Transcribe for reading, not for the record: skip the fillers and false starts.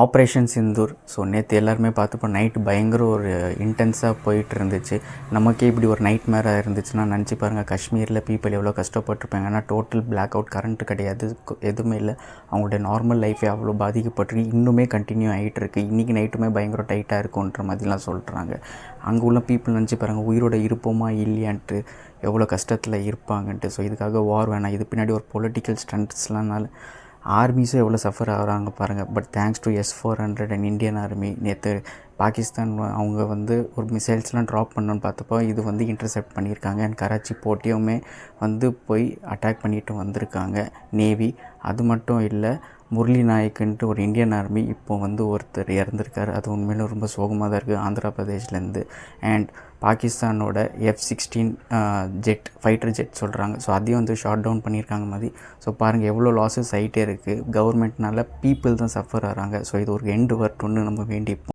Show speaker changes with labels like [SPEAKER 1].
[SPEAKER 1] Operation Sindoor. So நேற்று எல்லாருமே பார்த்துப்போ night பயங்கர ஒரு இன்டென்ஸாக போயிட்டு இருந்துச்சு. நமக்கே இப்படி ஒரு நைட் மேராக இருந்துச்சுன்னா நினச்சி பாருங்கள், காஷ்மீரில் பீப்புள் எவ்வளோ கஷ்டப்பட்டுருப்பாங்க. ஏன்னா டோட்டல் பிளாக் அவுட், கரண்ட்டு கிடையாது, எதுவுமே இல்லை. அவங்களுடைய நார்மல் லைஃபே அவ்வளோ பாதிக்கப்பட்டிருக்கு. இன்னுமே கண்டினியூ ஆகிட்டு இருக்குது. இன்றைக்கி நைட்டுமே பயங்கர டைட்டாக இருக்குன்ற மாதிரிலாம் சொல்கிறாங்க. அங்கே உள்ள பீப்புள் நினச்சி பாருங்கள், உயிரோட இருப்போமா இல்லையான்ட்டு, எவ்வளோ கஷ்டத்தில் இருப்பாங்கன்ட்டு. ஸோ இதுக்காக வார் வேணாம், இது பின்னாடி ஒரு பொலிட்டிக்கல் ஸ்டண்ட்ஸ்லாம்னால ஆர்மிஸும் எவ்வளோ சஃபர் ஆகிறாங்க பாருங்கள். But thanks to S-400 and Indian army, நேற்று பாகிஸ்தான் அவங்க ஒரு மிசைல்ஸ்லாம் ட்ராப் பண்ணணுன்னு பார்த்தப்போ இது இன்டர்செப்ட் பண்ணியிருக்காங்க. அண்ட் கராச்சி போர்ட்டையுமே போய் அட்டாக் பண்ணிட்டு வந்திருக்காங்க நேவி. அது மட்டும் இல்லை, முரளி நாயக்குன்ட்டு ஒரு இந்தியன் ஆர்மி இப்போ ஒருத்தர் இறந்துருக்கார். அது உண்மையிலும் ரொம்ப சோகமாக தான் இருக்குது, ஆந்திரா பிரதேஷ்லேருந்து. அண்ட் பாகிஸ்தானோட F-16 ஜெட், ஃபைட்டர் ஜெட் சொல்கிறாங்க. ஸோ அதையும் ஷாட் டவுன் பண்ணியிருக்காங்க மாதிரி. ஸோ பாருங்கள் எவ்வளோ லாஸஸ் ஆகிட்டே இருக்குது. கவர்மெண்ட்னால பீப்புள் தான் சஃபர் ஆகிறாங்க. ஸோ இது ஒரு எண்டு வரட்டும்னு நம்ம வேண்டிப்போம்.